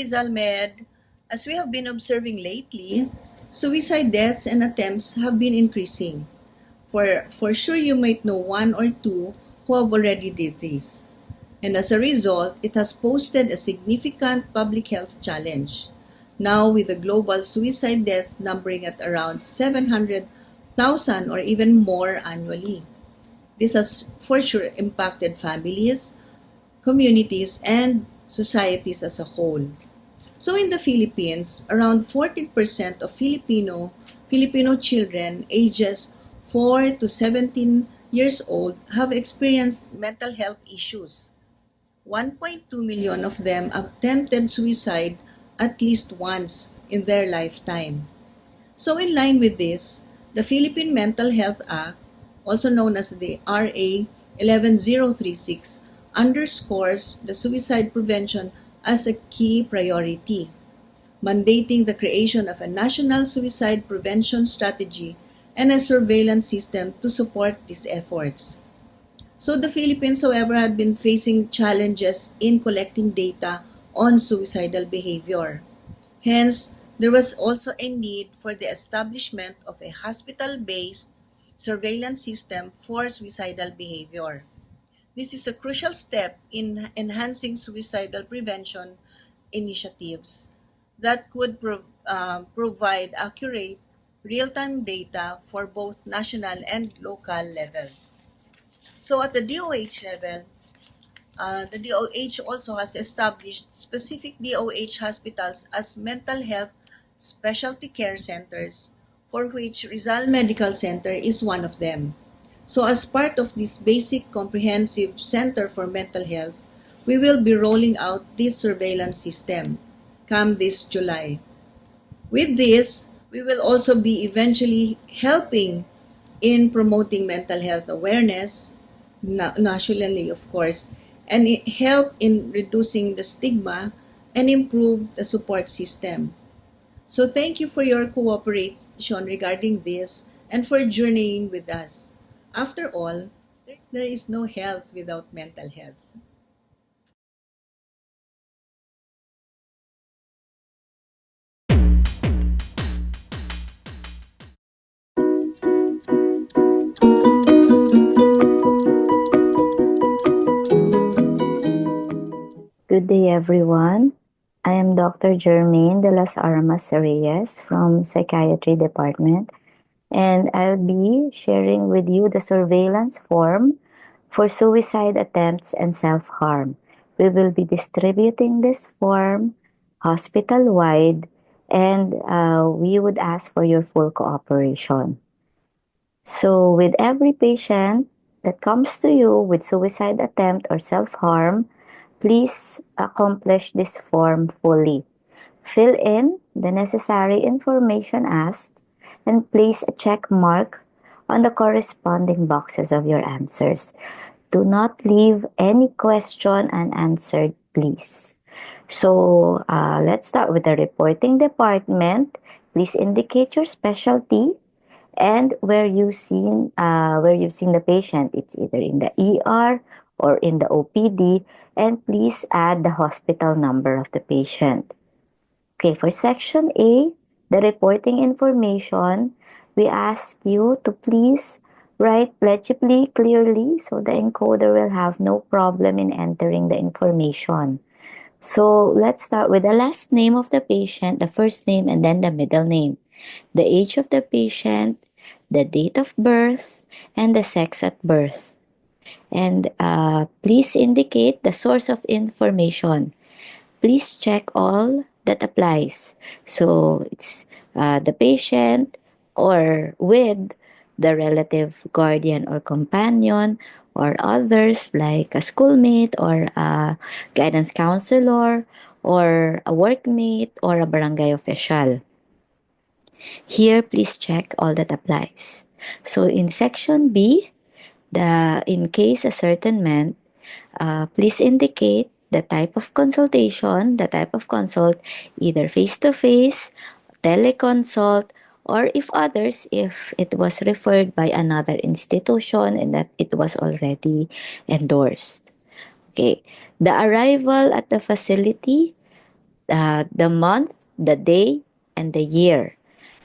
Rizal Med, as we have been observing lately, suicide deaths and attempts have been increasing. For sure, you might know one or two who have already did this. And as a result, it has posed a significant public health challenge. Now, with the global suicide deaths numbering at around 700,000 or even more annually. This has for sure impacted families, communities, and societies as a whole. So in the Philippines, around 14% of Filipino children ages 4 to 17 years old have experienced mental health issues. 1.2 million of them attempted suicide at least once in their lifetime. So in line with this, the Philippine Mental Health Act, also known as the RA 11036, underscores the suicide prevention as a key priority, mandating the creation of a national suicide prevention strategy and a surveillance system to support these efforts. So the Philippines, however, had been facing challenges in collecting data on suicidal behavior. Hence, there was also a need for the establishment of a hospital-based surveillance system for suicidal behavior. This is a crucial step in enhancing suicidal prevention initiatives that could provide accurate, real-time data for both national and local levels. So at the DOH level, the DOH also has established specific DOH hospitals as mental health specialty care centers, for which Rizal Medical Center is one of them. So as part of this basic comprehensive center for mental health, we will be rolling out this surveillance system come this July. With this, we will also be eventually helping in promoting mental health awareness, nationally of course, and it help in reducing the stigma and improve the support system. So thank you for your cooperation regarding this and for journeying with us. After all, there is no health without mental health. Good day, everyone. I am Dr. Jermaine de las Armas Reyes from Psychiatry Department, and I'll be sharing with you the surveillance form for suicide attempts and self-harm. We will be distributing this form hospital-wide, and we would ask for your full cooperation. So, with every patient that comes to you with suicide attempt or self-harm, please accomplish this form fully. Fill in the necessary information asked and place a check mark on the corresponding boxes of your answers. Do not leave any question unanswered, please. So, let's start with the reporting department. Please indicate your specialty and where you've seen the patient. It's either in the ER or in the OPD, and please add the hospital number of the patient. Okay, for section A, the reporting information, we ask you to please write legibly clearly so the encoder will have no problem in entering the information. So let's start with the last name of the patient, the first name, and then the middle name, the age of the patient, the date of birth, and the sex at birth. And please indicate the source of information. Please check all that applies. So it's the patient or with the relative, guardian, or companion, or others like a schoolmate or a guidance counselor or a workmate or a barangay official. Here, please check all that applies. So in section B, in case ascertainment, please indicate the type of consultation, the type of consult, either face-to-face, teleconsult, or if it was referred by another institution and that it was already endorsed. Okay, the arrival at the facility, the month, the day, and the year.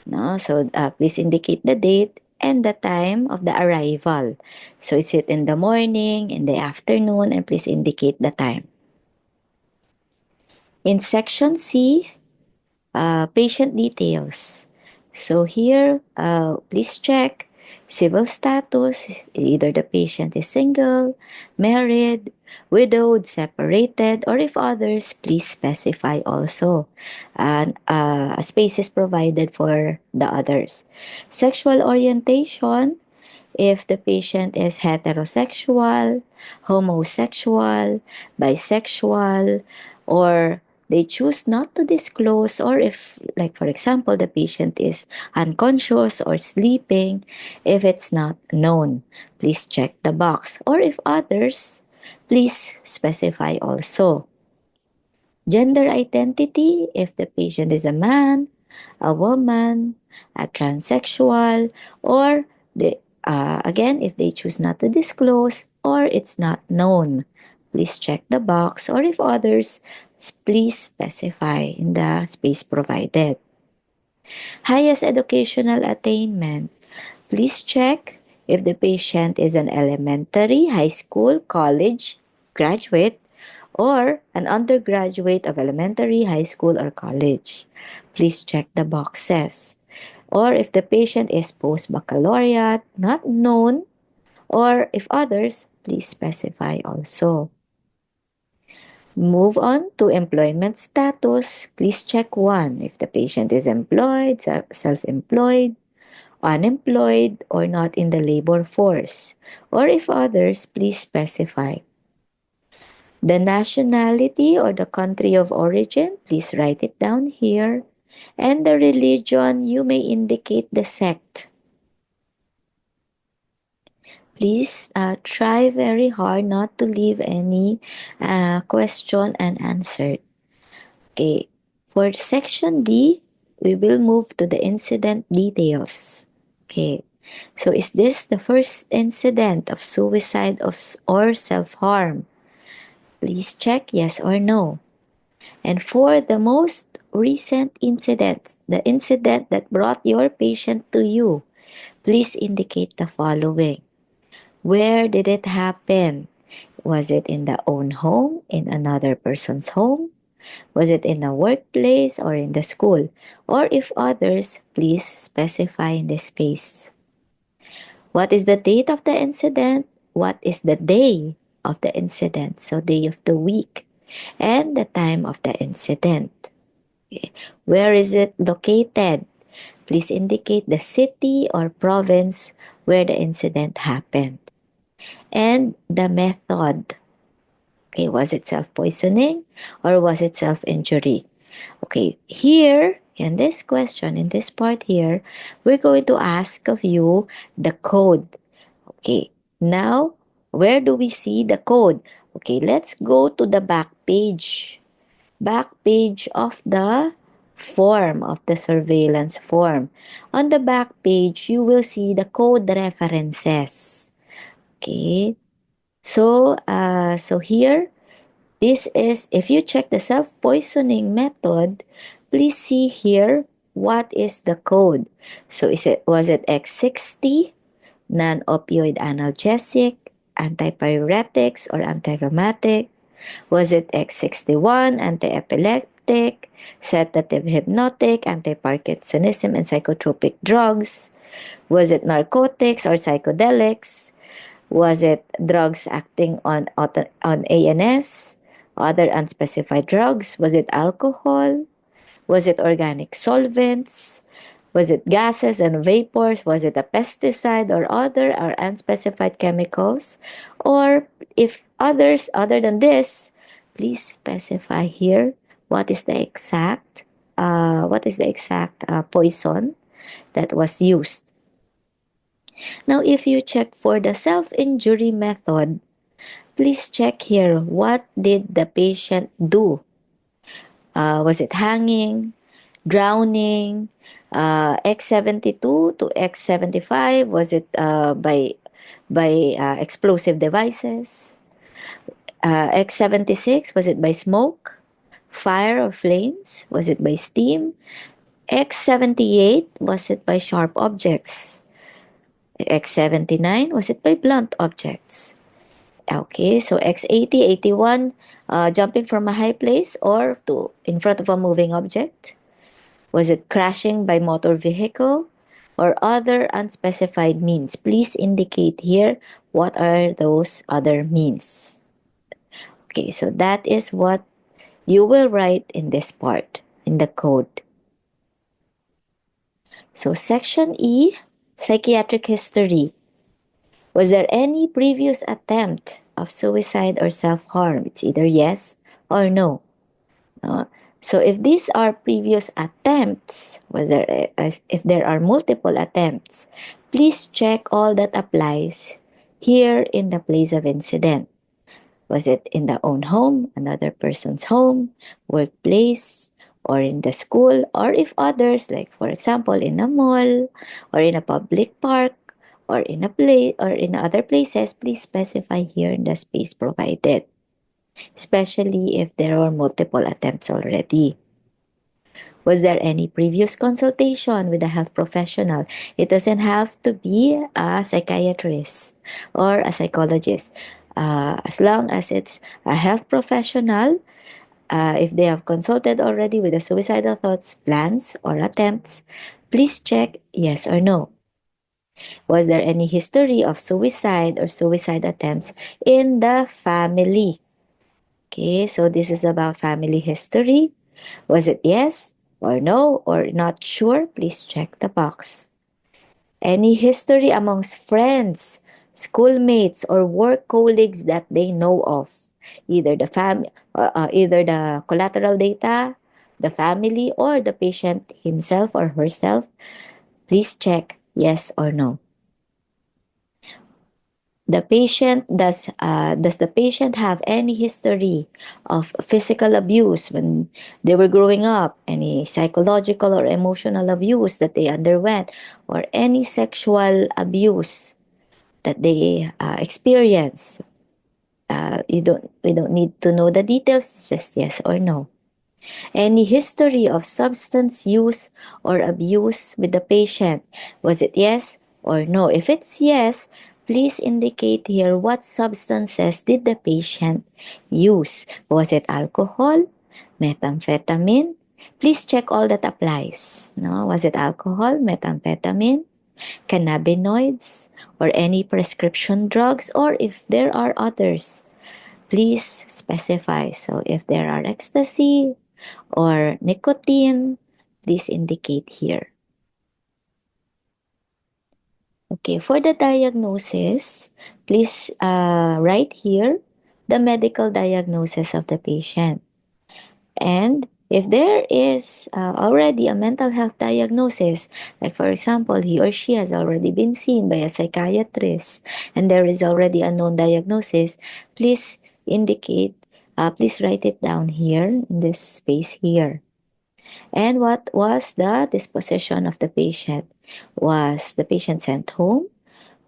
No? So please indicate the date and the time of the arrival. So is it in the morning, in the afternoon, and please indicate the time. In section C, patient details. So here, please check civil status, either the patient is single, married, widowed, separated, or if others, please specify also. And a space is provided for the others. Sexual orientation, if the patient is heterosexual, homosexual, bisexual, or they choose not to disclose, or if, like for example, the patient is unconscious or sleeping, if it's not known, please check the box. Or if others, please specify also. Gender identity, if the patient is a man, a woman, a transsexual, or again, if they choose not to disclose or it's not known, please check the box. Or if others, please specify in the space provided. Highest educational attainment, please check if the patient is an elementary, high school, college graduate, or an undergraduate of elementary, high school, or college. Please check the boxes. Or if the patient is post-baccalaureate, not known, or if others, please specify also. Move on to employment status. Please check 1 if the patient is employed, self-employed, unemployed, or not in the labor force. Or if others, please specify. The nationality or the country of origin, please write it down here. And the religion, you may indicate the sect. Please try very hard not to leave any question unanswered. Okay, for section D, we will move to the incident details. Okay, so is this the first incident of suicide or self-harm? Please check yes or no. And for the most recent incident, the incident that brought your patient to you, please indicate the following. Where did it happen? Was it in the own home, in another person's home? Was it in a workplace or in the school? Or if others, please specify in the space. What is the date of the incident? What is the day of the incident? So day of the week. And the time of the incident. Okay. Where is it located? Please indicate the city or province where the incident happened. And the method. Okay, was it self-poisoning or was it self-injury? Okay, here in this question, in this part here, we're going to ask of you the code. Okay, now where do we see the code? Okay, let's go to the back page. Back page of the form, of the surveillance form. On the back page, you will see the code references. Okay, so here, this is, if you check the self-poisoning method, please see here what is the code. So was it X60, non-opioid analgesic, antipyretics, or antirheumatic? Was it X61, anti-epileptic, sedative hypnotic, anti-Parkinsonism, and psychotropic drugs? Was it narcotics or psychedelics? Was it drugs acting on ANS? Other unspecified drugs? Was it alcohol? Was it organic solvents? Was it gases and vapors? Was it a pesticide or other or unspecified chemicals? Or if others other than this, please specify here what is the exact poison that was used. Now, if you check for the self-injury method, please check here what did the patient do. Was it hanging, drowning, X72 to X75? Was it by explosive devices? X76, was it by smoke, fire or flames? Was it by steam? X78, was it by sharp objects? X79, was it by blunt objects? Okay, so X80, 81, jumping from a high place or to in front of a moving object? Was it crashing by motor vehicle or other unspecified means? Please indicate here what are those other means. Okay, so that is what you will write in this part in the code. So section E, psychiatric history. Was there any previous attempt of suicide or self-harm? It's either yes or no. Uh, so if these are previous attempts, if there are multiple attempts, please check all that applies here in the place of incident. Was it in the own home, another person's home, workplace, or in the school, or if others, like for example, in a mall, or in a public park, or in a place, or in other places, please specify here in the space provided, especially if there are multiple attempts already. Was there any previous consultation with a health professional? It doesn't have to be a psychiatrist or a psychologist. As long as it's a health professional, if they have consulted already with the suicidal thoughts, plans, or attempts, please check yes or no. Was there any history of suicide or suicide attempts in the family? Okay, so this is about family history. Was it yes or no or not sure? Please check the box. Any history amongst friends, schoolmates, or work colleagues that they know of? Either the collateral data, the family, or the patient himself or herself. Please check yes or no. Does the patient have any history of physical abuse when they were growing up, any psychological or emotional abuse that they underwent, or any sexual abuse that they experienced? We don't need to know the details, just yes or no. Any history of substance use or abuse with the patient? Was it yes or no? If it's yes, please indicate here what substances did the patient use. Was it alcohol, methamphetamine? Please check all that applies. No? Was it alcohol, methamphetamine, cannabinoids, or any prescription drugs? Or if there are others, please specify. So if there are ecstasy, or nicotine, please indicate here. Okay, for the diagnosis, please write here the medical diagnosis of the patient. And if there is already a mental health diagnosis, like for example, he or she has already been seen by a psychiatrist and there is already a known diagnosis, please please write it down here in this space here. And what was the disposition of the patient? Was the patient sent home?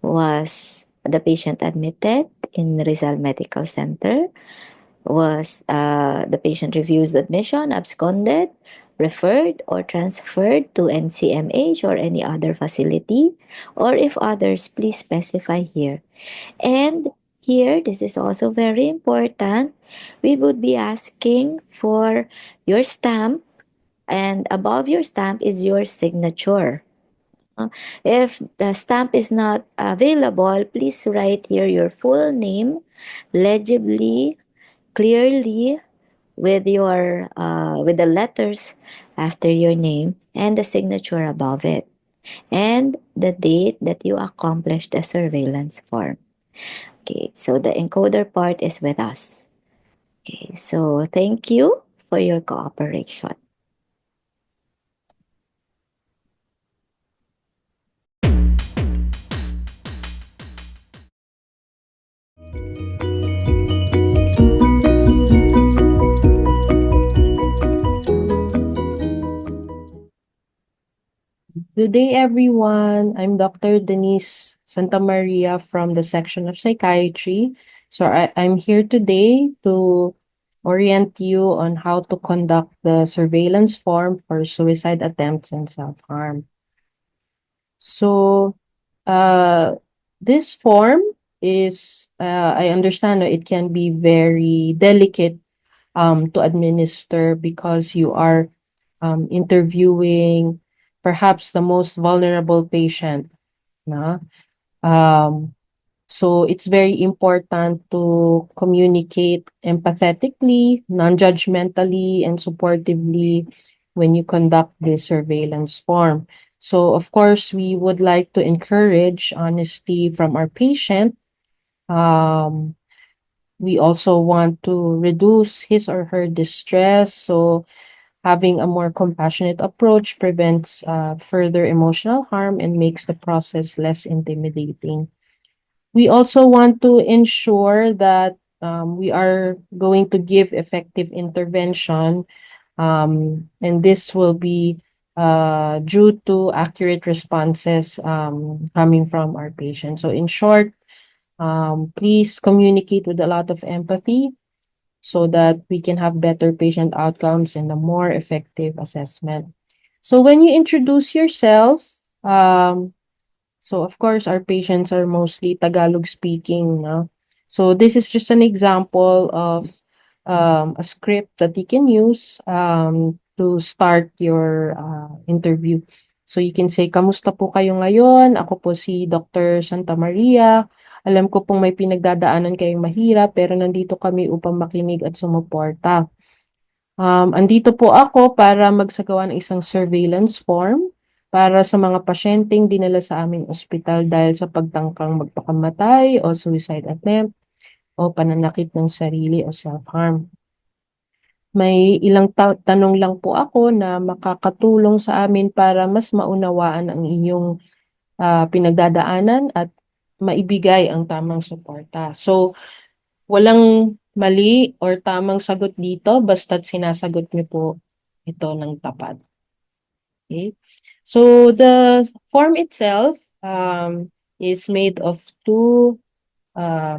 Was the patient admitted in Rizal Medical Center? Was the patient refused admission, absconded, referred, or transferred to NCMH or any other facility? Or if others, please specify here. And here, this is also very important. We would be asking for your stamp, and above your stamp is your signature. If the stamp is not available, please write here your full name legibly, clearly, with the letters after your name and the signature above it, and the date that you accomplished the surveillance form. Okay, so the encoder part is with us. Okay, so thank you for your cooperation. Good day, everyone. I'm Dr. Denise Santa Maria from the section of psychiatry. So I'm here today to orient you on how to conduct the surveillance form for suicide attempts and self-harm. So, uh, this form is, I understand that it can be very delicate to administer because you are interviewing perhaps the most vulnerable patient. Na? Um, so it's very important to communicate empathetically, non-judgmentally, and supportively when you conduct this surveillance form. So of course, we would like to encourage honesty from our patient. Um, we also want to reduce his or her distress. So having a more compassionate approach prevents further emotional harm and makes the process less intimidating. We also want to ensure that we are going to give effective intervention, and this will be due to accurate responses coming from our patients. So, in short, please communicate with a lot of empathy so that we can have better patient outcomes and a more effective assessment. So, when you introduce yourself, so of course, our patients are mostly Tagalog speaking, no? So this is just an example of a script that you can use to start your interview. So you can say, "Kamusta po kayo ngayon? Ako po si Dr. Santa Maria. Alam ko pong may pinagdadaanan kayong mahirap, pero nandito kami upang makinig at sumuporta. Andito po ako para magsagawa ng isang surveillance form para sa mga pasyenteng dinala sa aming ospital dahil sa pagtangkang magpakamatay o suicide attempt o pananakit ng sarili o self-harm. May ilang tanong lang po ako na makakatulong sa amin para mas maunawaan ang iyong pinagdadaanan at maibigay ang tamang suporta." So, walang mali or tamang sagot dito basta't sinasagot niyo po ito ng tapat. Okay? So the form itself is made of two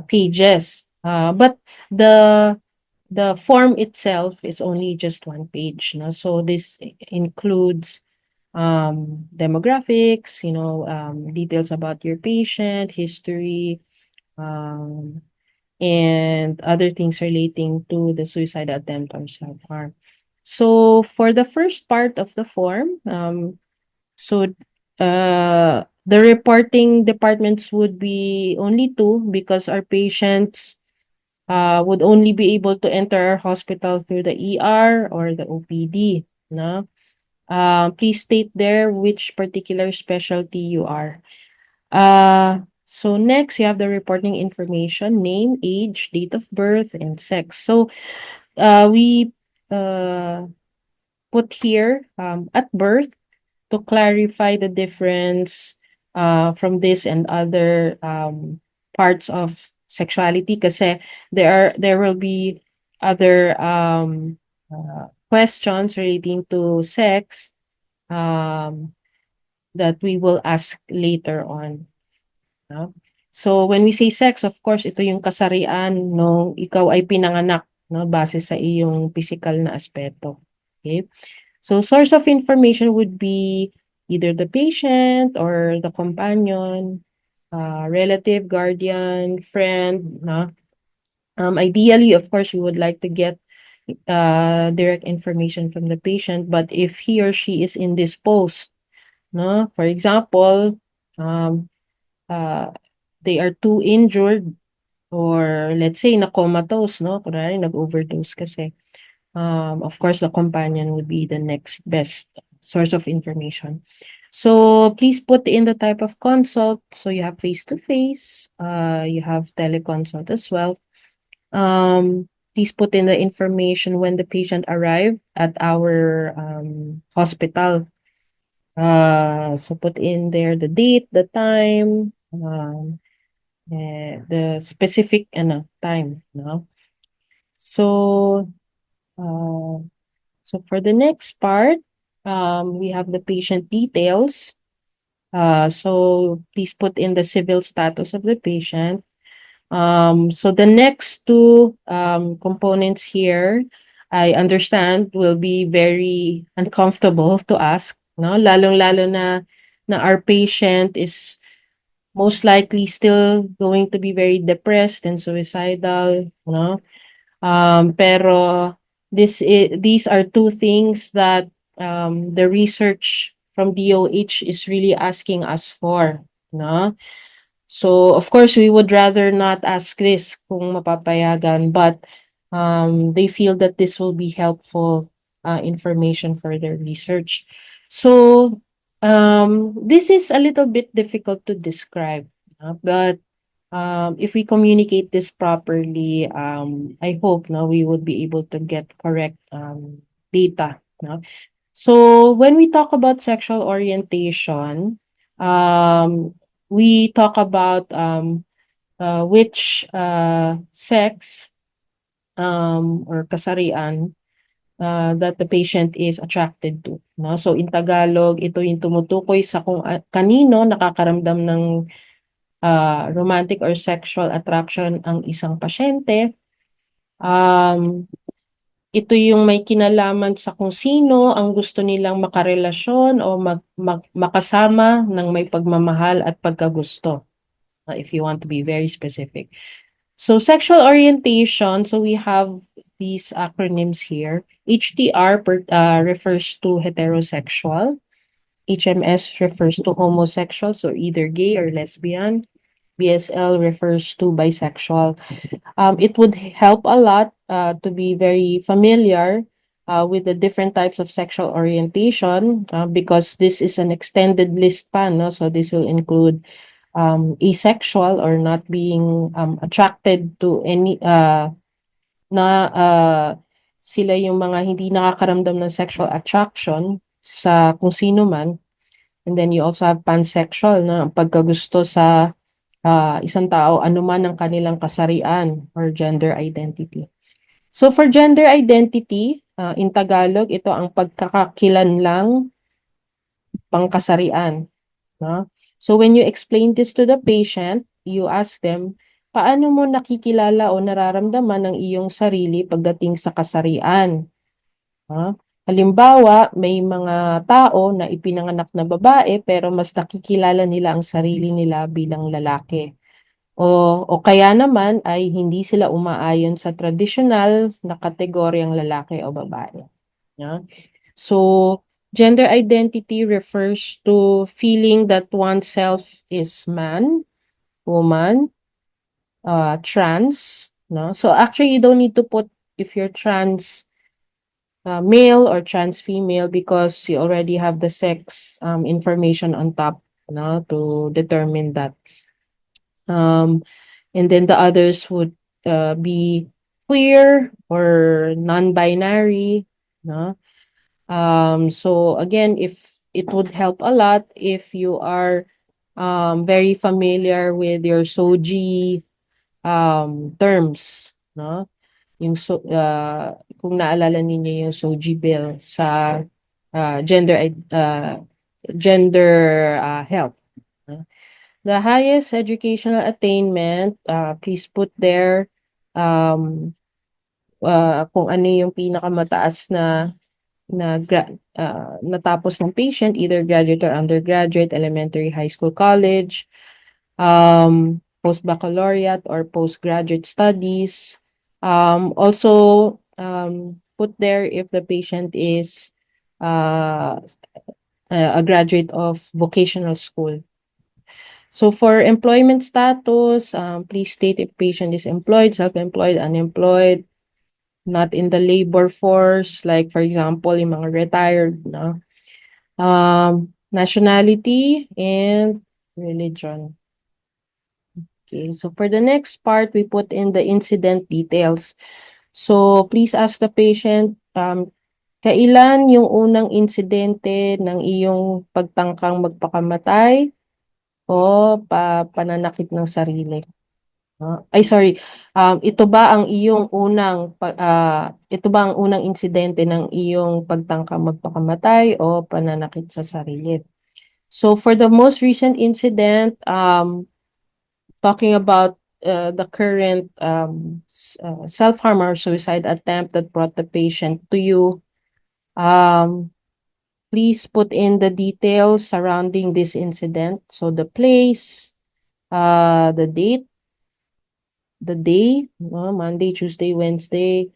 pages. But the form itself is only just one page. No? So this includes demographics, details about your patient, history, um, and other things relating to the suicide attempt or self-harm. So for the first part of the form, so the reporting departments would be only two because our patients would only be able to enter our hospital through the ER or the OPD. No? Please state there which particular specialty you are. So next you have the reporting information, name, age, date of birth, and sex. So we put here at birth to clarify the difference from this and other parts of sexuality kasi there will be other questions relating to sex um, that we will ask later on. No? So when we say sex, of course, ito yung kasarian nung ikaw ay pinanganak, no, base sa iyong physical na aspeto. Okay? So source of information would be either the patient or the companion, relative, guardian, friend, no? Ideally, of course, we would like to get direct information from the patient, but if he or she is indisposed, no? For example, um, uh, they are too injured or let's say na comatose, no? Kunwari nag-overdose kasi. Of course, the companion would be the next best source of information. So please put in the type of consult. So you have face-to-face, you have teleconsult as well. Please put in the information when the patient arrived at our hospital. So put in there the date, the time, the specific time. No? So for the next part, we have the patient details. So please put in the civil status of the patient, So the next two components here, I understand will be very uncomfortable to ask, no? Lalong-lalo na our patient is most likely still going to be very depressed and suicidal, no? Pero these are two things that the research from DOH is really asking us for, no? So, of course, we would rather not ask this kung mapapayagan, but they feel that this will be helpful information for their research. So, this is a little bit difficult to describe, but if we communicate this properly, I hope no, we would be able to get correct data. No? So when we talk about sexual orientation, um, we talk about which sex or kasarian that the patient is attracted to. No? So in Tagalog, ito yung tumutukoy sa kung kanino nakakaramdam ng romantic or sexual attraction ang isang pasyente. Ito yung may kinalaman sa kung sino ang gusto nilang makarelasyon o makasama ng may pagmamahal at pagkagusto, if you want to be very specific. So sexual orientation, so we have these acronyms here. HTR refers to heterosexual. HMS refers to homosexual, so either gay or lesbian. BSL refers to bisexual. It would help a lot to be very familiar with the different types of sexual orientation because this is an extended list pa, no? So this will include asexual or not being attracted to any sila yung mga hindi nakakaramdam ng sexual attraction sa kung sino man. And then you also have pansexual na pagkagusto sa isang tao anuman ang kanilang kasarian or gender identity. So for gender identity, in Tagalog, ito ang pagkakakilanlang pangkasarian. No? So when you explain this to the patient, you ask them, paano mo nakikilala o nararamdaman ang iyong sarili pagdating sa kasarian? Halimbawa, may mga tao na ipinanganak na babae pero mas nakikilala nila ang sarili nila bilang lalaki. O kaya naman ay hindi sila umaayon sa traditional na kategoryang lalaki o babae. Yeah? So, gender identity refers to feeling that oneself is man, woman, trans. No? So, actually, you don't need to put if you're trans male or trans female because you already have the sex information on top, no, to determine that. And then the others would be queer or non-binary, no? So again, if it would help a lot if you are very familiar with your SOGI terms, no? Yung kung naalala ninyo yung SOGI bill sa gender health. The highest educational attainment, please put there kung ano yung pinakamataas na natapos ng patient, either graduate or undergraduate, elementary, high school, college, post-baccalaureate or postgraduate studies. Also, put there if the patient is a graduate of vocational school. So for employment status, please state if patient is employed, self-employed, unemployed, not in the labor force, like for example, yung mga retired, no? Nationality and religion. Okay, so for the next part, we put in the incident details. So please ask the patient, kailan yung unang insidente ng iyong pagtangkang magpakamatay o pananakit ng sarili? Sorry. Ito ba ang unang insidente ng iyong pagtangkang magpakamatay o pananakit sa sarili? So for the most recent incident, talking about the current self-harm or suicide attempt that brought the patient to you, please put in the details surrounding this incident. So the place, the date, the day, Monday, Tuesday, Wednesday,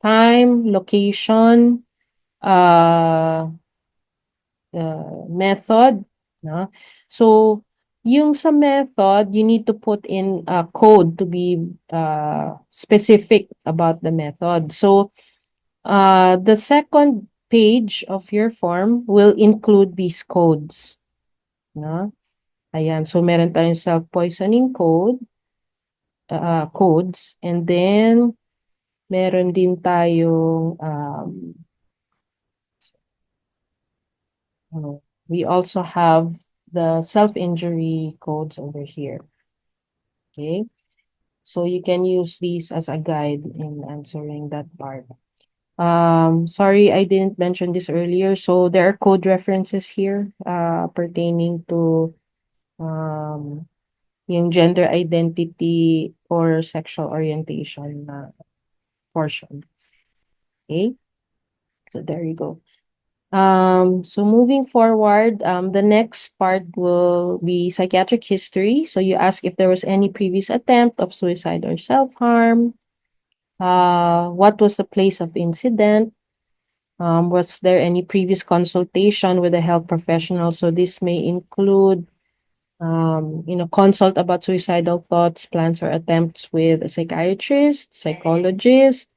time, location, uh, method, no? So, yung sa method, you need to put in a code to be specific about the method. So, the second page of your form will include these codes, no? Ayan, so meron tayong self-poisoning code, codes, and then meron din tayong we also have the self-injury codes over here. Okay, so you can use these as a guide in answering that part. Sorry, I didn't mention this earlier. So there are code references here pertaining to yung gender identity or sexual orientation portion. Okay, so there you go. So moving forward, the next part will be psychiatric history. So you ask if there was any previous attempt of suicide or self-harm. What was the place of incident? Was there any previous consultation with a health professional? So this may include, consult about suicidal thoughts, plans, or attempts with a psychiatrist, psychologist,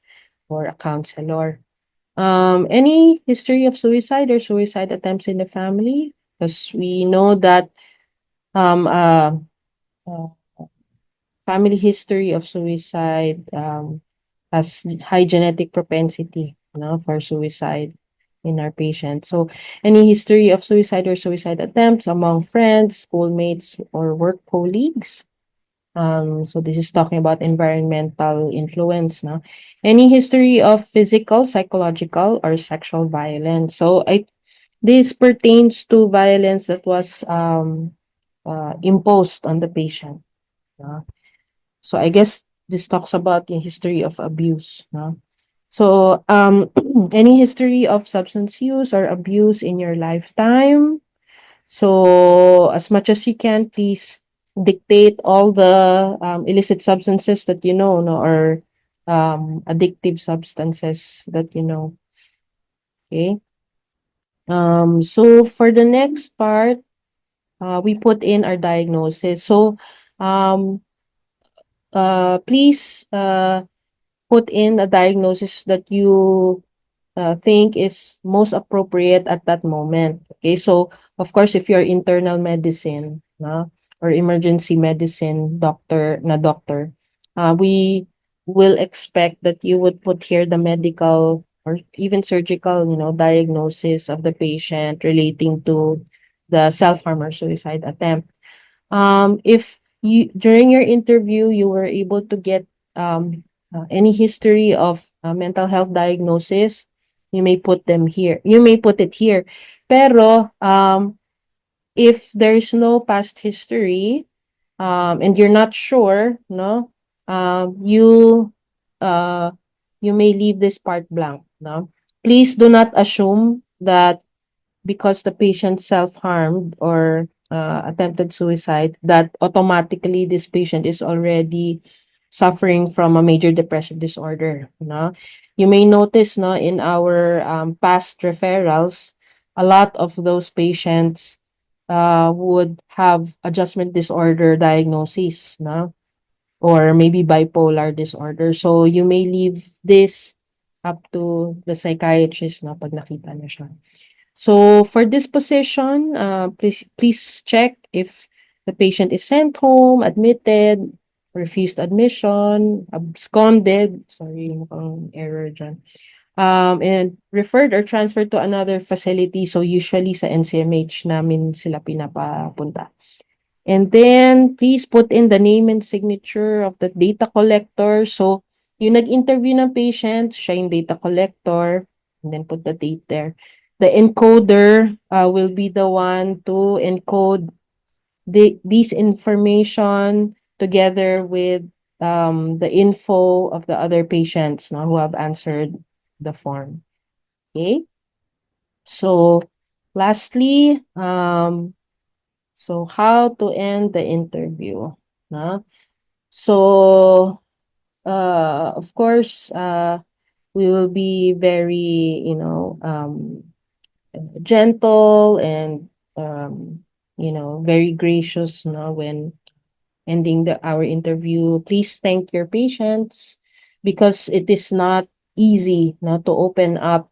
or a counselor. Any history of suicide or suicide attempts in the family? Because we know that um, uh, uh, family history of suicide has high genetic propensity, for suicide in our patients. So, any history of suicide or suicide attempts among friends, schoolmates, or work colleagues? So this is talking about environmental influence, no? Any history of physical, psychological, or sexual violence. So this pertains to violence that was imposed on the patient. No? So I guess this talks about the history of abuse. No? So any history of substance use or abuse in your lifetime. So as much as you can, please dictate all the illicit substances that you know, no, or addictive substances that you know. Okay. So for the next part, we put in our diagnosis. So um, please put in a diagnosis that you think is most appropriate at that moment. Okay, so of course, if you're internal medicine, no, or emergency medicine doctor, we will expect that you would put here the medical or even surgical, diagnosis of the patient relating to the self-harm or suicide attempt. If you during your interview you were able to get any history of mental health diagnosis, you may put them here. You may put it here. Pero if there's no past history, and you're not sure, no, you you may leave this part blank. No, please do not assume that because the patient self-harmed or attempted suicide, that automatically this patient is already suffering from a major depressive disorder. No? You may notice, no, in our past referrals, a lot of those patients would have adjustment disorder diagnosis, no? Or maybe bipolar disorder. So you may leave this up to the psychiatrist, no, pag nakita na siya. So for this position, please check if the patient is sent home, admitted, refused admission, absconded, sorry, mukhang error dyan, and referred or transferred to another facility. So usually sa NCMH namin sila pinapapunta. And then please put in the name and signature of the data collector. So yung nag-interview ng patient, siya yung data collector, and then put the date there. The encoder will be the one to encode these information together with the info of the other patients no, who have answered the form. Okay. So lastly, so how to end the interview? No? So of course, we will be very, gentle and very gracious no, when ending our interview. Please thank your patients because it is not easy no, to open up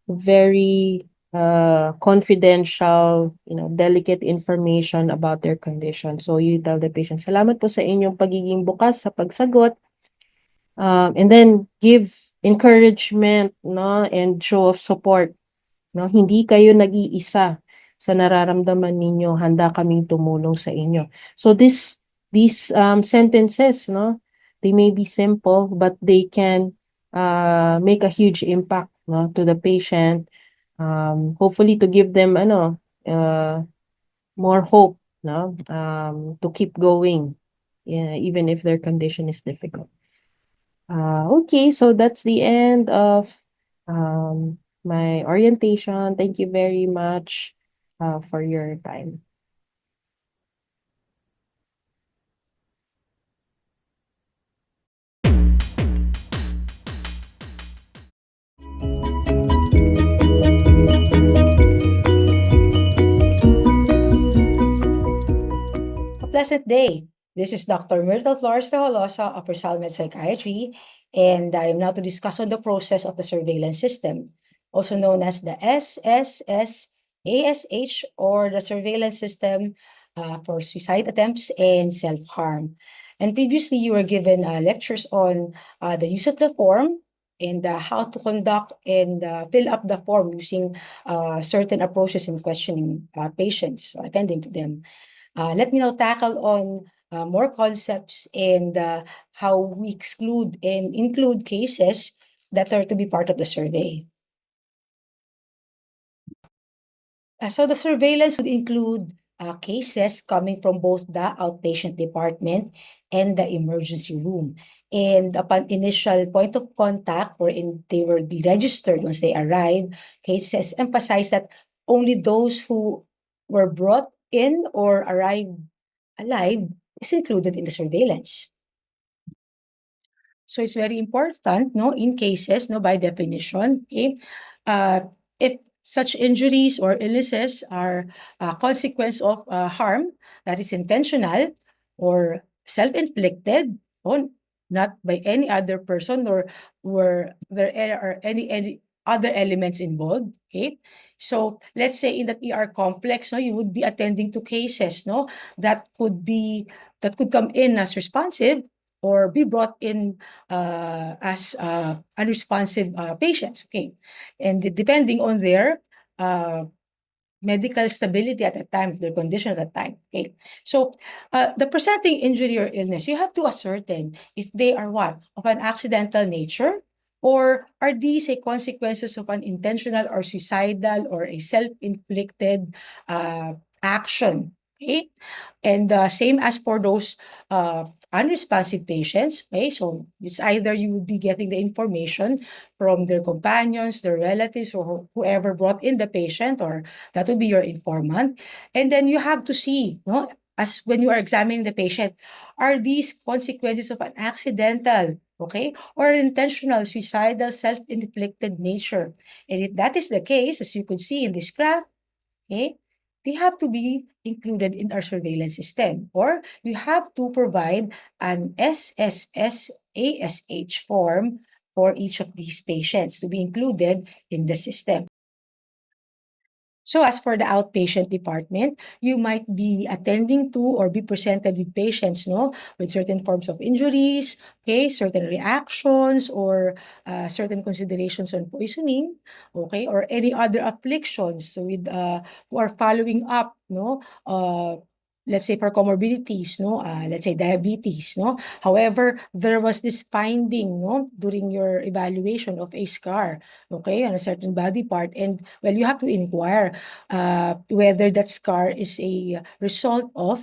very confidential, delicate information about their condition. So you tell the patient, salamat po sa inyong pagiging bukas sa pagsagot. And then give encouragement no, and show of support. No? Hindi kayo nag-iisa sa nararamdaman ninyo, handa kaming tumulong sa inyo. So these sentences, no, they may be simple, but they can make a huge impact no, to the patient. Hopefully to give them more hope no, to keep going, even if their condition is difficult. Okay, so that's the end of my orientation. Thank you very much for your time. A pleasant day. This is Dr. Myrtle Flores de Holosa of Resalmed Psychiatry, and I am now to discuss on the process of the surveillance system, also known as the SSS-ASH, or the surveillance system for suicide attempts and self-harm. And previously, you were given lectures on the use of the form and how to conduct and fill up the form using certain approaches in questioning patients, attending to them. Let me now tackle on more concepts and how we exclude and include cases that are to be part of the survey. So the surveillance would include cases coming from both the outpatient department and the emergency room. And upon initial point of contact, wherein they were deregistered once they arrived, cases emphasize that only those who were brought in or arrived alive is included in the surveillance. So it's very important, no, in cases, no, by definition, okay, if such injuries or illnesses are a consequence of harm that is intentional or self-inflicted, or not by any other person, or were there are any other elements involved, okay? So let's say in that ER complex, no, you would be attending to cases, no, that could come in as responsive or be brought in as unresponsive patients, okay? And depending on their medical stability at that time, their condition at that time, okay? So the presenting injury or illness, you have to ascertain if they are what? Of an accidental nature, or are these a consequences of an intentional or suicidal or a self-inflicted action, okay? And same as for those unresponsive patients, okay? So it's either you would be getting the information from their companions, their relatives, or whoever brought in the patient, or that would be your informant. And then you have to see, no, as when you are examining the patient, are these consequences of an accidental, okay, or intentional, suicidal, self-inflicted nature? And if that is the case, as you could see in this graph, okay, they have to be included in our surveillance system, or you have to provide an SSS-ASH form for each of these patients to be included in the system. So as for the outpatient department, you might be attending to or be presented with patients, no, with certain forms of injuries, okay, certain reactions, or certain considerations on poisoning, okay, or any other afflictions with who are following up, no, let's say for comorbidities, no, let's say diabetes, no. However, there was this finding, no, during your evaluation of a scar, okay, on a certain body part, and well, you have to inquire whether that scar is a result of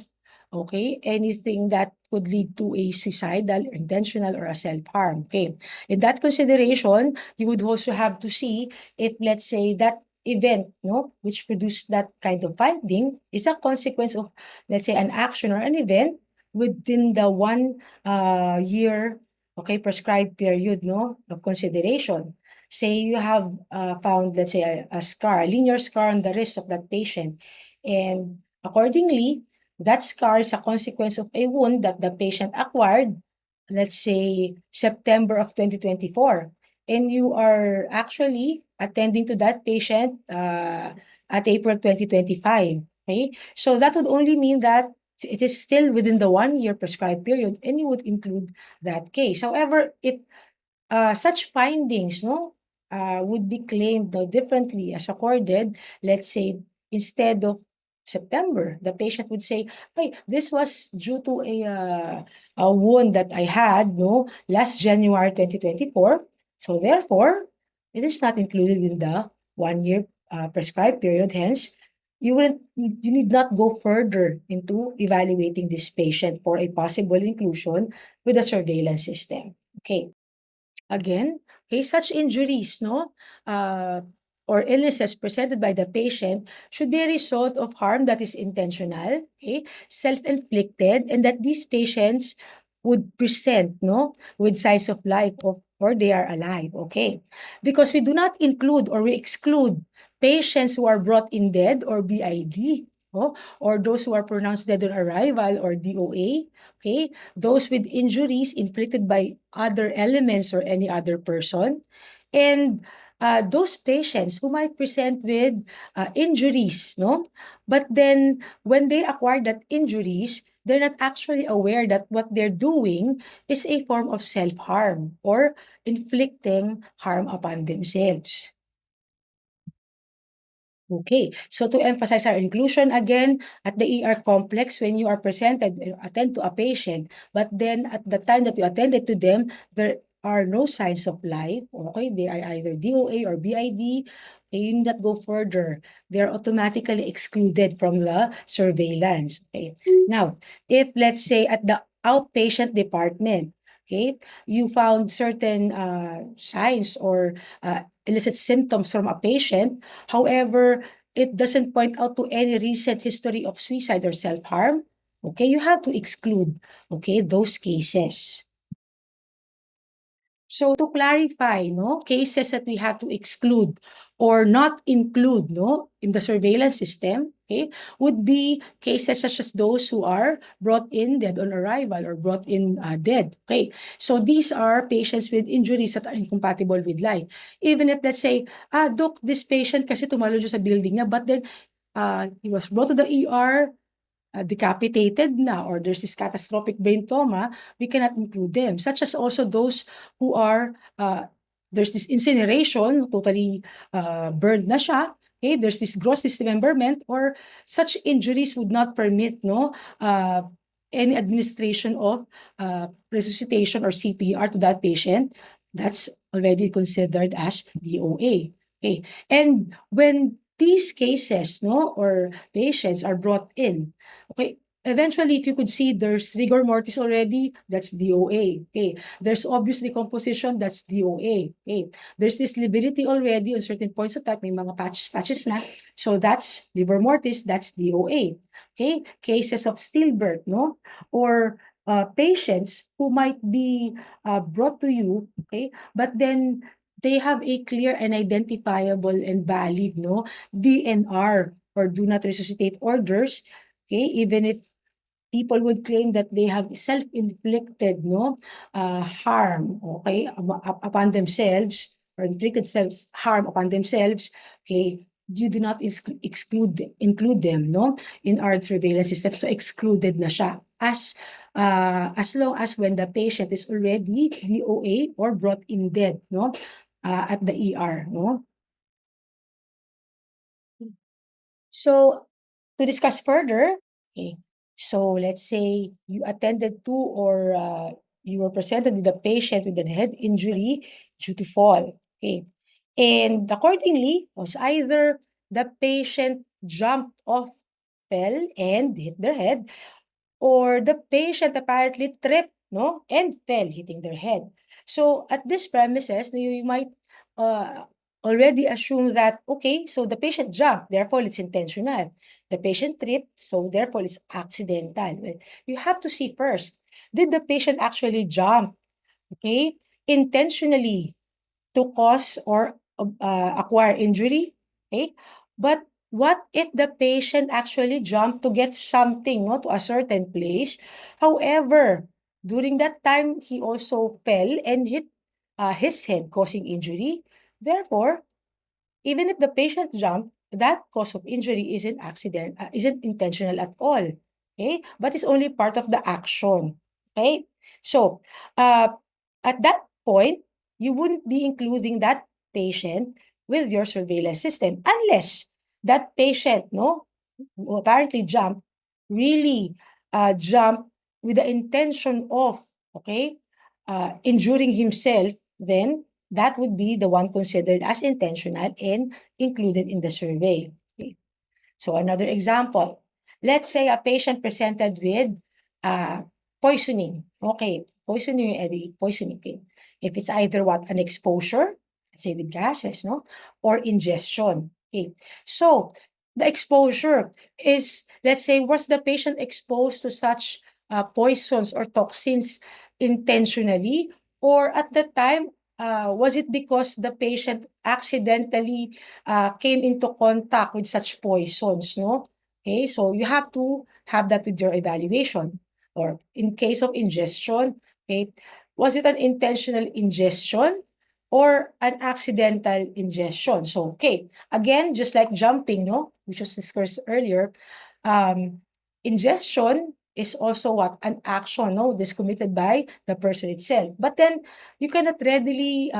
okay, anything that could lead to a suicidal, intentional, or a self-harm. Okay. In that consideration, you would also have to see if, let's say, that event, no, which produced that kind of finding is a consequence of, let's say, an action or an event within the 1 year, okay, prescribed period, no, of consideration. Say you have found, let's say, a scar, a linear scar on the wrist of that patient, and accordingly, that scar is a consequence of a wound that the patient acquired, let's say, September of 2024, and you are actually attending to that patient at April 2025. Okay, so that would only mean that it is still within the 1 year prescribed period, and you would include that case. However, if such findings, no, would be claimed no differently as accorded, let's say, instead of September, the patient would say, "Hey, this was due to a wound that I had, no, last January 2024. So therefore, it is not included in the 1 year prescribed period. Hence, you need not go further into evaluating this patient for a possible inclusion with the surveillance system." Okay. Again, okay, such injuries, no, or illnesses presented by the patient should be a result of harm that is intentional, okay, self-inflicted, and that these patients would present, no, with signs of life or they are alive, okay, because we do not include or we exclude patients who are brought in dead or BID, oh, or those who are pronounced dead on arrival or DOA, okay, those with injuries inflicted by other elements or any other person, and those patients who might present with injuries, no? But then when they acquire that injuries, they're not actually aware that what they're doing is a form of self-harm or inflicting harm upon themselves. Okay, so to emphasize our inclusion again, at the ER complex, when you are presented, attend to a patient, but then at the time that you attended to them, there are no signs of life, okay? They are either DOA or BID, you need not go further. They're automatically excluded from the surveillance, okay? Now, if let's say at the outpatient department, okay, you found certain signs or illicit symptoms from a patient. However, it doesn't point out to any recent history of suicide or self-harm. Okay, you have to exclude, okay, those cases. So to clarify, no, cases that we have to exclude or not include, no, in the surveillance system, okay, would be cases such as those who are brought in dead on arrival or brought in dead. Okay, so these are patients with injuries that are incompatible with life. Even if let's say, doc, this patient kasi tumalo siya sa building niya, but then he was brought to the ER, decapitated na, or there's this catastrophic brain trauma, we cannot include them. Such as also those who are, there's this incineration, totally burned na siya. Okay, there's this gross dismemberment, or such injuries would not permit, no, any administration of resuscitation or CPR to that patient. That's already considered as DOA. Okay, and when these cases, no, or patients are brought in, okay, eventually, if you could see there's rigor mortis already, that's DOA. Okay, there's obvious decomposition, that's DOA. Okay, there's this lividity already on certain points of time, may mga patches na, so that's liver mortis, that's DOA. Okay, cases of stillbirth, no, or patients who might be brought to you, okay, but then they have a clear and identifiable and valid, no, DNR or do not resuscitate orders, okay, even if people would claim that they have self-inflicted, no, harm, okay, upon themselves, or inflicted harm upon themselves, okay, you do not include them, no, in our surveillance system. So excluded na siya as long as when the patient is already DOA or brought in dead, no, at the ER, no. So to discuss further, okay, so let's say you attended to or you were presented with a patient with a head injury due to fall, okay, and accordingly, was either the patient jumped off, fell and hit their head, or the patient apparently tripped, no, and fell, hitting their head. So at this premises, you might already assume that, okay, so the patient jumped, therefore it's intentional. The patient tripped, so therefore it's accidental. Well, you have to see first, did the patient actually jump, okay, intentionally to cause or acquire injury? Okay, but what if the patient actually jumped to get something, no, to a certain place? However, during that time, he also fell and hit his head, causing injury. Therefore, even if the patient jumped, that cause of injury isn't isn't intentional at all. Okay, but it's only part of the action. Okay, so uh, at that point, you wouldn't be including that patient with your surveillance system unless that patient, no, who apparently jumped, really jumped with the intention of, okay, injuring himself. Then that would be the one considered as intentional and included in the survey. Okay. So another example, let's say a patient presented with uh, poisoning. Okay, poisoning, poisoning. Okay. If it's either what, an exposure, let's say with gases, no, or ingestion. Okay, so the exposure is, let's say, was the patient exposed to such poisons or toxins intentionally, or at the time, was it because the patient accidentally came into contact with such poisons, no? Okay, so you have to have that with your evaluation. Or in case of ingestion, okay, was it an intentional ingestion or an accidental ingestion? So, okay, again, just like jumping, no, which was discussed earlier, ingestion is also what, an action, no, this committed by the person itself. But then you cannot readily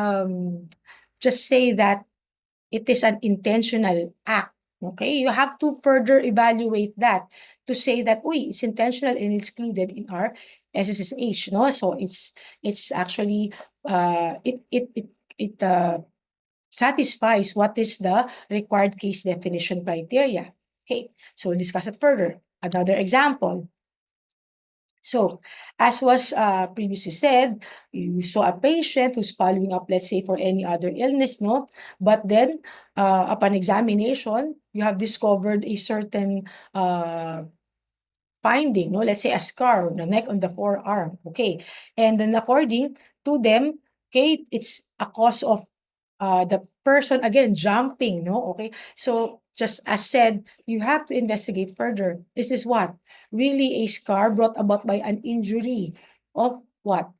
just say that it is an intentional act. Okay, you have to further evaluate that to say that, it's intentional and it's included in our SSSH, no? So it's actually it satisfies what is the required case definition criteria. Okay, so we'll discuss it further. Another example. So, as was previously said, you saw a patient who's following up, let's say, for any other illness, no? But then, upon examination, you have discovered a certain finding, no? Let's say a scar on the neck, on the forearm, okay? And then according to them, okay, it's a cause of the person, again, jumping, no? Okay, so just as said, you have to investigate further. Is this what? Really a scar brought about by an injury of what?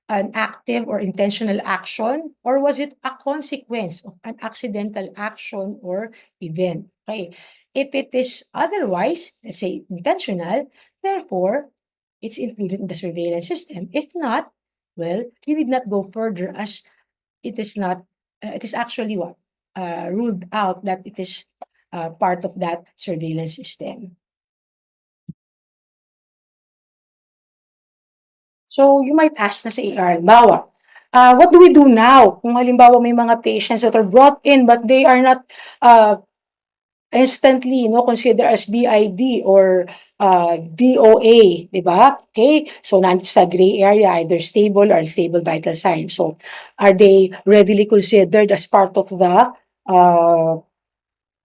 An active or intentional action? Or was it a consequence of an accidental action or event? Okay, if it is otherwise, let's say intentional, therefore, it's included in the surveillance system. If not, well, you need not go further as it is not, it is actually what? Ruled out that it is part of that surveillance system. So you might ask na sa AR, halimbawa, what do we do now kung halimbawa may mga patients that are brought in but they are not instantly, no, consider as BID or DOA, di ba? Okay, so nandito sa gray area, either stable or unstable vital signs. So are they readily considered as part of the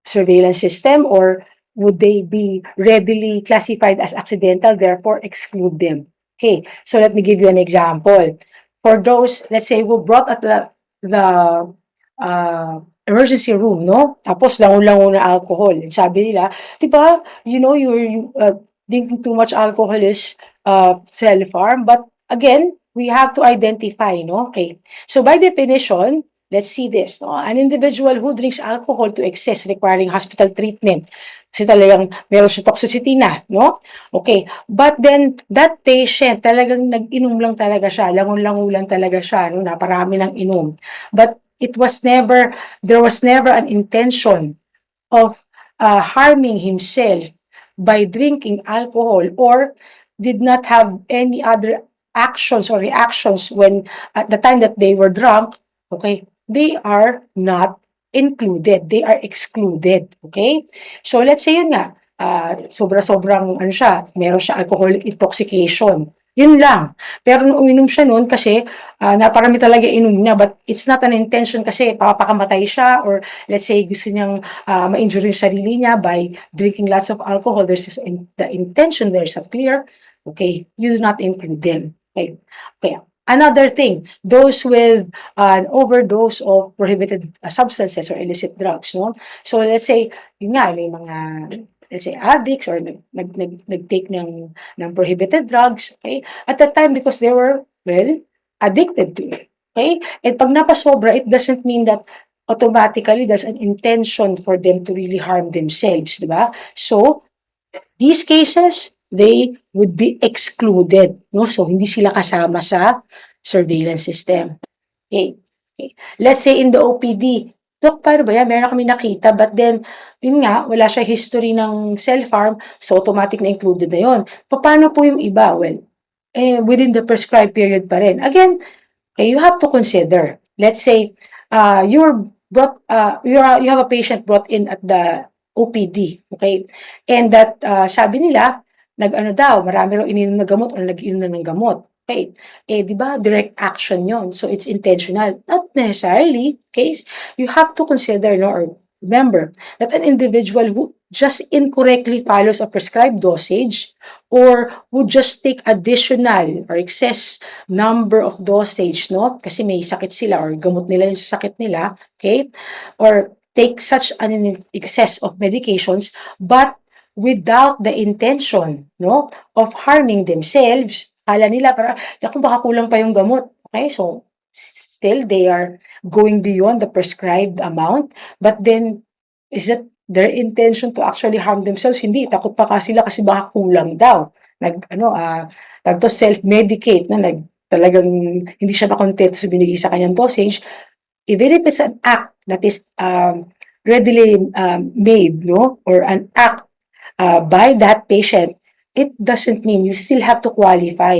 surveillance system, or would they be readily classified as accidental, therefore exclude them? Okay, so let me give you an example. For those, let's say, who brought at the emergency room, no? Tapos lango-lango na alcohol. And sabi nila, di ba, you're drinking too much alcohol is self-harm. But again, we have to identify, no? Okay. So by definition, let's see this, no? An individual who drinks alcohol to excess requiring hospital treatment. Kasi talagang meron siya toxicity na, no? Okay. But then, that patient, talagang nag-inom lang talaga siya. Langon-lango lang talaga siya, no? Naparami ng inom. But there was never an intention of harming himself by drinking alcohol, or did not have any other actions or reactions when at the time that they were drunk. Okay, they are not included, they are excluded. Okay, so let's say yun nga, sobra-sobrang ano siya, meron siya alcoholic intoxication. Yun lang. Pero nung uminom siya noon kasi naparami talaga inom niya, but it's not an intention kasi papakamatay siya, or let's say gusto niyang ma-injure yung sarili niya by drinking lots of alcohol. The intention there is not clear. Okay, you do not include them. Okay. Okay. Another thing, those with an overdose of prohibited substances or illicit drugs, no? So let's say, yun nga, may mga, let's say, addicts or nag-take ng prohibited drugs, okay? At that time, because they were, well, addicted to it, okay? And pag napasobra, it doesn't mean that automatically there's an intention for them to really harm themselves, di ba? So, these cases, they would be excluded, no? So, hindi sila kasama sa surveillance system. Okay. Okay. Let's say in the OPD, Dok, paano ba yan? Meron kami nakita, but then, yun nga, wala siya history ng self-harm, so automatic na included na yun. Paano po yung iba? Well, within the prescribed period pa rin. Again, okay, you have to consider. Let's say, you have a patient brought in at the OPD, okay? And that, sabi nila, nag-ano daw, marami raw ininom na gamot or nag-inom na ng gamot. Okay. Di ba, direct action yon. So, it's intentional. Not necessarily, okay? You have to consider, no, or remember, that an individual who just incorrectly follows a prescribed dosage or who just take additional or excess number of dosage, no? Kasi may sakit sila or gamot nila yung sakit nila, okay? Or take such an excess of medications, but without the intention, no, of harming themselves. Akala nila, kung baka kulang pa yung gamot. Okay, so still they are going beyond the prescribed amount, but then is it their intention to actually harm themselves? Hindi, takot pa sila kasi baka kulang daw. Self-medicate, na talagang hindi siya makontent sa binigay sa kanyang dosage. Even if it's an act that is readily made, no, or an act by that patient, it doesn't mean you still have to qualify.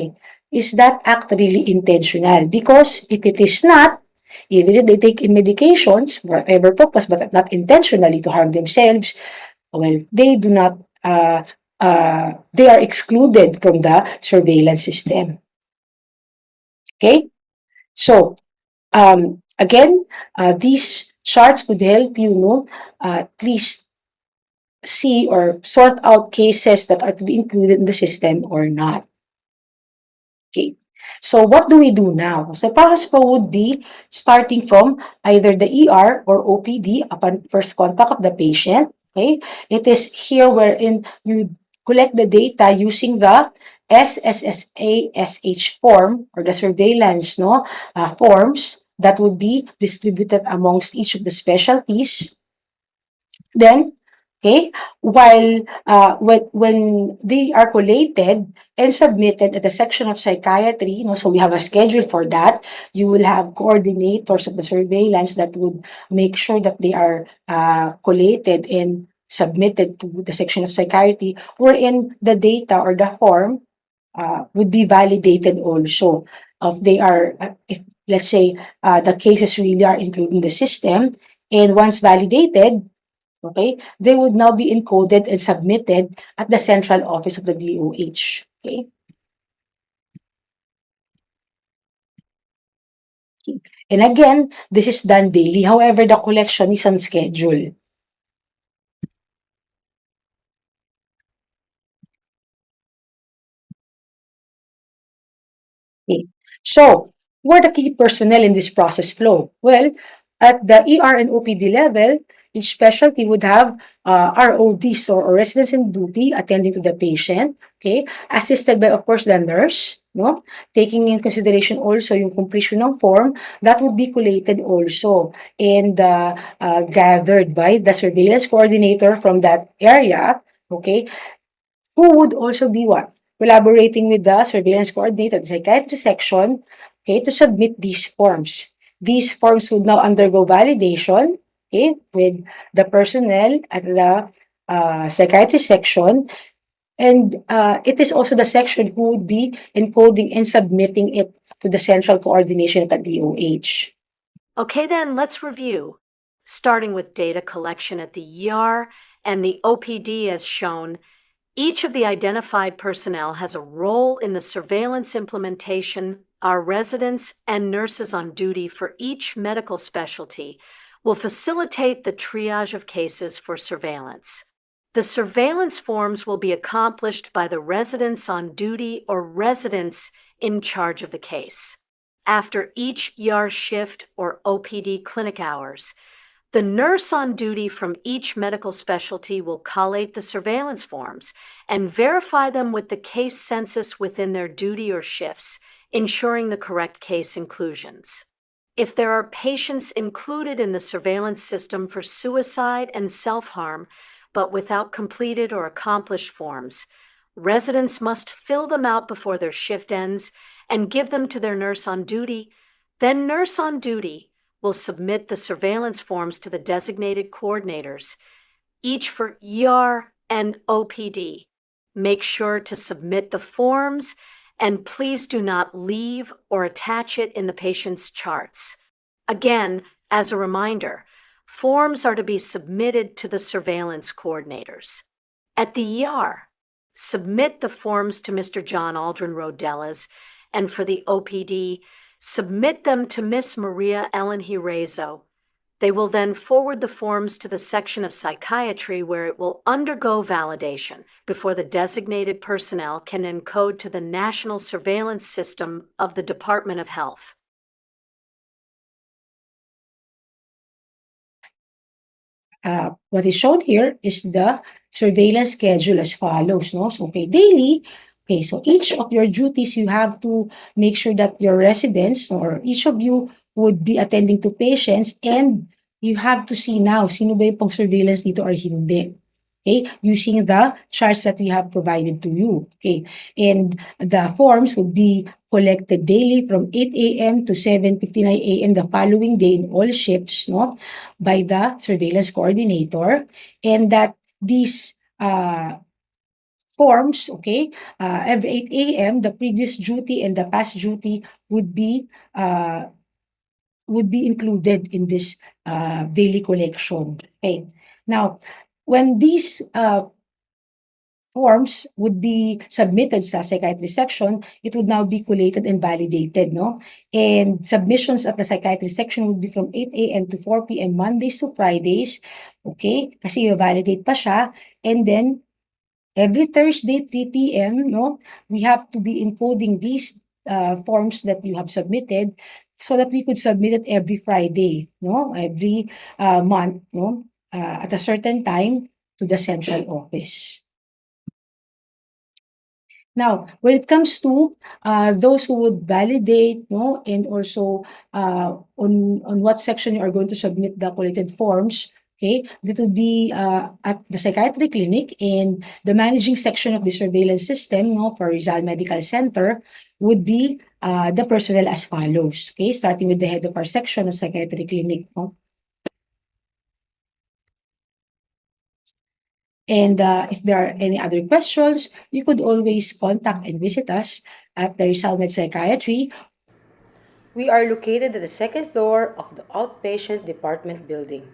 Is that act really intentional? Because if it is not, even if they take in medications, whatever purpose, but not intentionally to harm themselves, well, they do not, they are excluded from the surveillance system. Okay? So, again, these charts could help you, know, at least see or sort out cases that are to be included in the system or not. Okay, so what do we do now? So the process would be starting from either the ER or OPD upon first contact of the patient. Okay, it is here wherein you collect the data using the SSSA-SH form or the surveillance forms that would be distributed amongst each of the specialties. Then, okay, while when they are collated and submitted at the section of psychiatry, so we have a schedule for that. You will have coordinators of the surveillance that would make sure that they are collated and submitted to the section of psychiatry, wherein the data or the form would be validated also. If they are, if let's say the cases really are included in the system, and once validated, okay, they would now be encoded and submitted at the central office of the DOH. Okay. And again, this is done daily. However, the collection is on schedule. Okay. So, who are the key personnel in this process flow? Well, at the ER and OPD level, each specialty would have RODs or residents in duty attending to the patient, okay, assisted by, of course, the nurse, no, taking in consideration also yung completion ng form that would be collated also and gathered by the surveillance coordinator from that area, okay, who would also be what? Collaborating with the surveillance coordinator, the psychiatry section, okay, to submit these forms. These forms would now undergo validation, okay, with the personnel at the psychiatry section, and it is also the section who would be encoding and submitting it to the central coordination at the DOH. Okay, then let's review, starting with data collection at the ER and the OPD as shown, each of the identified personnel has a role in the surveillance implementation. Our residents and nurses on duty for each medical specialty will facilitate the triage of cases for surveillance. The surveillance forms will be accomplished by the residents on duty or residents in charge of the case. After each ER shift or OPD clinic hours, the nurse on duty from each medical specialty will collate the surveillance forms and verify them with the case census within their duty or shifts, ensuring the correct case inclusions. If there are patients included in the surveillance system for suicide and self-harm, but without completed or accomplished forms, residents must fill them out before their shift ends and give them to their nurse on duty. Then nurse on duty will submit the surveillance forms to the designated coordinators, each for ER and OPD. Make sure to submit the forms, and please do not leave or attach it in the patient's charts. Again, as a reminder, forms are to be submitted to the surveillance coordinators. At the ER, submit the forms to Mr. John Aldrin Rodelas, and for the OPD, submit them to Miss Maria Ellen Hirezo. They will then forward the forms to the section of psychiatry where it will undergo validation before the designated personnel can encode to the national surveillance system of the Department of Health. What is shown here is the surveillance schedule as follows, no? So, okay, daily. Okay, so each of your duties, you have to make sure that your residents or each of you would be attending to patients, and you have to see now, sino ba yung pang surveillance dito or hindi. Okay, using the charts that we have provided to you. Okay, and the forms would be collected daily from 8 a.m. to 7:59 a.m. the following day in all shifts, no, by the surveillance coordinator, and that these forms, okay, every 8 a.m. the previous duty and the past duty would be included in this daily collection. Okay, now when these forms would be submitted sa psychiatry section, it would now be collated and validated, no? And submissions at the psychiatry section would be from 8 a.m. to 4 p.m. Mondays to Fridays, okay? Kasi i-validate pa siya. And then, every Thursday, 3 p.m., no? We have to be encoding these forms that you have submitted so that we could submit it every Friday, no? Every month, no? At a certain time to the central office. Now, when it comes to those who would validate, no, and also on what section you are going to submit the collated forms, okay, that would be at the psychiatry clinic, and the managing section of the surveillance system, no, for Rizal Medical Center would be the personnel as follows, okay, starting with the head of our section of psychiatry clinic, no. And if there are any other questions, you could always contact and visit us at the Rizal Med Psychiatry. We are located at the second floor of the outpatient department building.